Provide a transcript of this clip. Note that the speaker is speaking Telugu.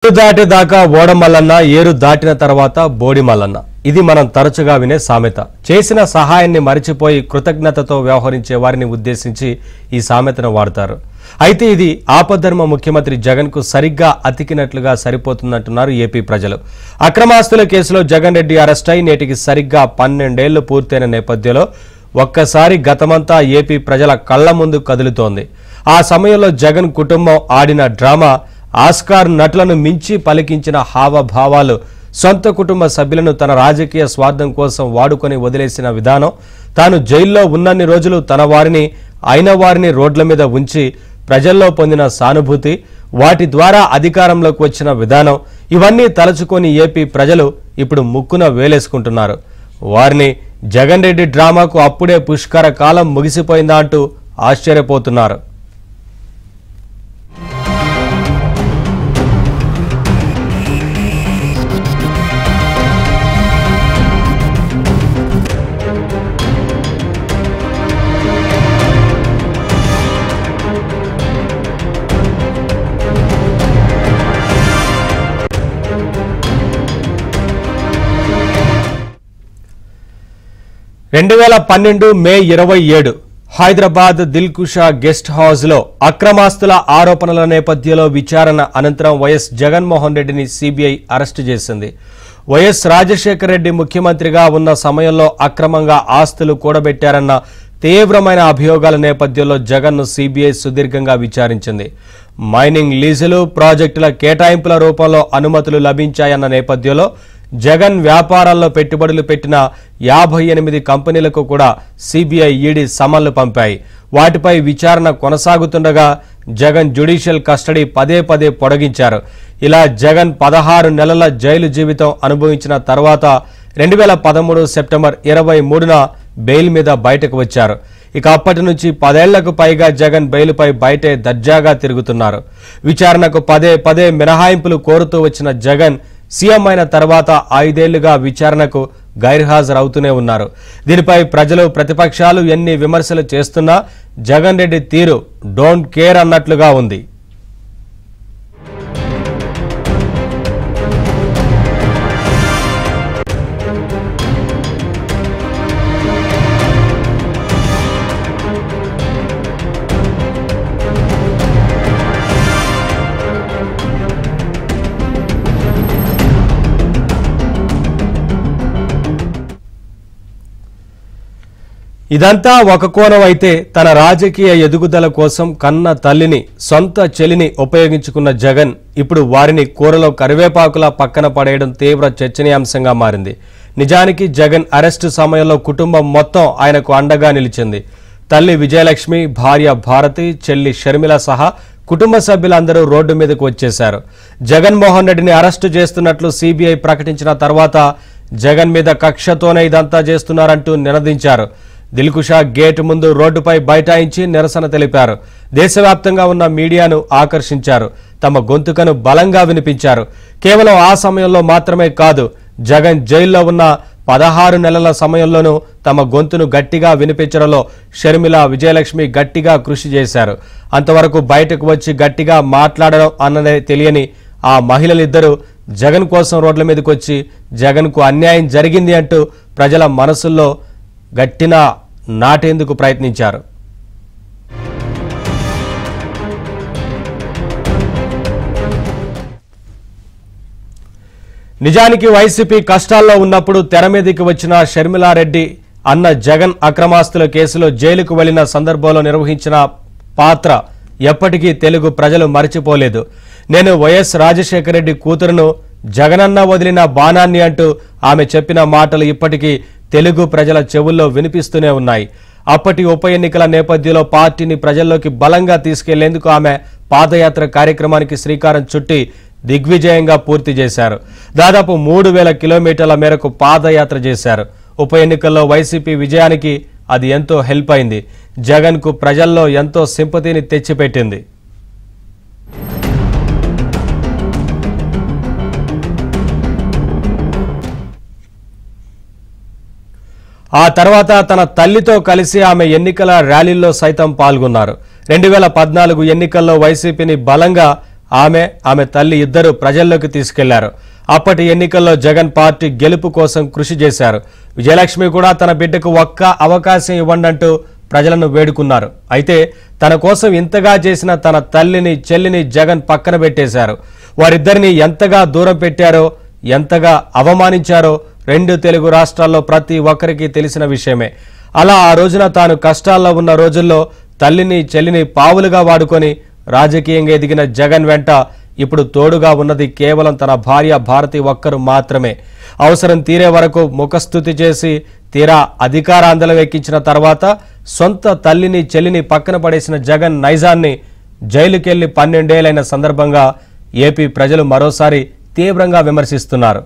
దాటి దాకా ఓడమల్లన్న ఏరు దాటిన తర్వాత బోడి మల్లన్న ఇది మనం తరచుగా వినే సామెత. చేసిన సహాయాన్ని మరిచిపోయి కృతజ్ఞతతో వ్యవహరించే వారిని ఉద్దేశించి ఈ సామెతను వాడతారు. అయితే ఇది ఆపద్ధర్మ ముఖ్యమంత్రి జగన్ కు సరిగ్గా అతికినట్లుగా సరిపోతుందంటున్నారు ఏపీ ప్రజలు. అక్రమాస్తుల కేసులో జగన్ రెడ్డి అరెస్ట్ అయి నేటికి సరిగ్గా 12 ఏళ్లు పూర్తయిన నేపథ్యంలో ఒక్కసారి గతమంతా ఏపీ ప్రజల కళ్ల ముందు కదులుతోంది. ఆ సమయంలో జగన్ కుటుంబం ఆడిన డ్రామా, ఆస్కార్ నటులను మించి పలికించిన హావభావాలు, సొంత కుటుంబ సభ్యులను తన రాజకీయ స్వార్థం కోసం వాడుకొని వదిలేసిన విధానం, తాను జైల్లో ఉన్నన్ని రోజులు తన వారిని అయిన వారిని రోడ్ల మీద ఉంచి ప్రజల్లో పొందిన సానుభూతి, వాటి ద్వారా అధికారంలోకి వచ్చిన విధానం, ఇవన్నీ తలుచుకొని ఏపీ ప్రజలు ఇప్పుడు ముక్కున వేలేసుకుంటున్నారు. వారిని జగన్ రెడ్డి డ్రామాకు అప్పుడే పుష్కర కాలం ముగిసిపోయిందా అంటూ ఆశ్చర్యపోతున్నారు. మే 27 హైదరాబాద్ దిల్కుషా గెస్ట్ హౌస్ లో అక్రమాస్తుల ఆరోపణల నేపథ్యంలో విచారణ అనంతరం వైఎస్ జగన్మోహన్ రెడ్డిని సిబిఐ అరెస్టు చేసింది. వైఎస్ రాజశేఖర రెడ్డి ముఖ్యమంత్రిగా ఉన్న సమయంలో అక్రమంగా ఆస్తులు కూడబెట్టారన్న తీవ్రమైన అభియోగాల నేపథ్యంలో జగన్ను సిబిఐ సుదీర్ఘంగా విచారించింది. మైనింగ్ లీజులు, ప్రాజెక్టుల కేటాయింపుల రూపంలో అనుమతులు లభించాయన్న నేపథ్యంలో జగన్ వ్యాపారాల్లో పెట్టుబడులు పెట్టిన 58 కంపెనీలకు కూడా సిబిఐ, ఈడీ సమన్లు పంపాయి. వాటిపై విచారణ కొనసాగుతుండగా జగన్ జ్యుడిషియల్ కస్టడీ పదే పొడిగించారు. ఇలా జగన్ 16 నెలల జైలు జీవితం అనుభవించిన తర్వాత 2013 సెప్టెంబర్ 23న బెయిల్ మీద బయటకు వచ్చారు. ఇక అప్పటి నుంచి 10 ఏళ్లకు పైగా జగన్ బెయిల్పై బయటే దర్జాగా తిరుగుతున్నారు. విచారణకు పదే మినహాయింపులు కోరుతూ వచ్చిన జగన్ సీఎం అయిన తర్వాత 5 ఏళ్లుగా విచారణకు గైర్హాజరవుతూనే ఉన్నారు. దీనిపై ప్రజలు, ప్రతిపక్షాలు ఎన్ని విమర్శలు చేస్తున్నా జగన్ రెడ్డి తీరు డోంట్ కేర్ అన్నట్లుగా ఉంది. ఇదంతా ఒక కోణం అయితే, తన రాజకీయ ఎదుగుదల కోసం కన్న తల్లిని, సొంత చెల్లిని ఉపయోగించుకున్న జగన్ ఇప్పుడు వారిని కూరలో కరివేపాకులా పక్కన పడేయడం తీవ్ర చర్చనీయాంశంగా మారింది. నిజానికి జగన్ అరెస్టు సమయంలో కుటుంబం మొత్తం ఆయనకు అండగా నిలిచింది. తల్లి విజయలక్ష్మి, భార్య భారతి, చెల్లి షర్మిల సహా కుటుంబ సభ్యులందరూ రోడ్డు మీదకు వచ్చేశారు. జగన్మోహన్ రెడ్డిని అరెస్టు చేస్తున్నట్లు సిబిఐ ప్రకటించిన తర్వాత జగన్ మీద కక్షతోనే ఇదంతా చేస్తున్నారంటూ నినదించారు. దిల్కుషా గేట్ ముందు రోడ్డుపై బైఠాయించి నిరసన తెలిపారు. దేశవ్యాప్తంగా ఉన్న మీడియాను ఆకర్షించారు. తమ గొంతుకను బలంగా వినిపించారు. కేవలం ఆ సమయంలో మాత్రమే కాదు, జగన్ జైల్లో ఉన్న 16 నెలల సమయంలోనూ తమ గొంతును గట్టిగా వినిపించడంలో షర్మిల, విజయలక్ష్మి గట్టిగా కృషి చేశారు. అంతవరకు బయటకు వచ్చి గట్టిగా మాట్లాడడం అన్నదే తెలియని ఆ మహిళలిద్దరూ జగన్ కోసం రోడ్ల మీదకి వచ్చి జగన్కు అన్యాయం జరిగింది అంటూ ప్రజల మనసుల్లో గట్టిన నాటేందుకు ప్రయత్నించారు. నిజానికి వైసీపీ కష్టాల్లో ఉన్నప్పుడు తెర మీదకి వచ్చిన షర్మిలారెడ్డి అన్న జగన్ అక్రమాస్తుల కేసులో జైలుకు వెళ్లిన సందర్భంలో నిర్వహించిన పాత్ర ఎప్పటికీ తెలుగు ప్రజలు మరిచిపోలేదు. నేను వైఎస్ రాజశేఖర రెడ్డి కూతురును, జగనన్న వదిలిన బాణాన్ని అంటూ ఆమె చెప్పిన మాటలు ఇప్పటికీ తెలుగు ప్రజల చెవుల్లో వినిపిస్తూనే ఉన్నాయి. అప్పటి ఉప ఎన్నికల నేపథ్యంలో పార్టీని ప్రజల్లోకి బలంగా తీసుకెళ్లేందుకు ఆమె పాదయాత్ర కార్యక్రమానికి శ్రీకారం చుట్టి దిగ్విజయంగా పూర్తి చేశారు. దాదాపు 3000 కిలోమీటర్ల మేరకు పాదయాత్ర చేశారు. ఉప ఎన్నికల్లో వైసీపీ విజయానికి అది ఎంతో హెల్ప్ అయింది. జగన్కు ప్రజల్లో ఎంతో సింపతిని తెచ్చిపెట్టింది. ఆ తర్వాత తన తల్లితో కలిసి ఆమె ఎన్నికల ర్యాలీల్లో సైతం పాల్గొన్నారు. 2014 ఎన్నికల్లో వైసీపీని బలంగా ఆమె తల్లి ఇద్దరు ప్రజల్లోకి తీసుకెళ్లారు. అప్పటి ఎన్నికల్లో జగన్ పార్టీ గెలుపు కోసం కృషి చేశారు. విజయలక్ష్మి కూడా తన బిడ్డకు ఒక్క అవకాశం ఇవ్వండంటూ ప్రజలను వేడుకున్నారు. అయితే తన కోసం ఇంతగా చేసిన తన తల్లిని చెల్లిని జగన్ పక్కన పెట్టేశారు. వారిద్దరిని ఎంతగా దూరం పెట్టారో, ఎంతగా అవమానించారో రెండు తెలుగు రాష్ట్రాల్లో ప్రతి ఒక్కరికి తెలిసిన విషయమే. అలా ఆ రోజున తాను కష్టాల్లో ఉన్న రోజుల్లో తల్లిని చెల్లిని పావులుగా వాడుకొని రాజకీయంగా ఎదిగిన జగన్ వెంట ఇప్పుడు తోడుగా ఉన్నది కేవలం తన భార్య భారతి ఒక్కరు మాత్రమే. అవసరం తీరే వరకు ముఖస్తుతి చేసి తీరా అధికారాందలం ఎక్కించిన తర్వాత సొంత తల్లిని చెల్లిని పక్కన పడేసిన జగన్ నైజాన్ని జైలుకెళ్లి 12 ఏళ్లైన సందర్భంగా ఏపీ ప్రజలు మరోసారి తీవ్రంగా విమర్శిస్తున్నారు.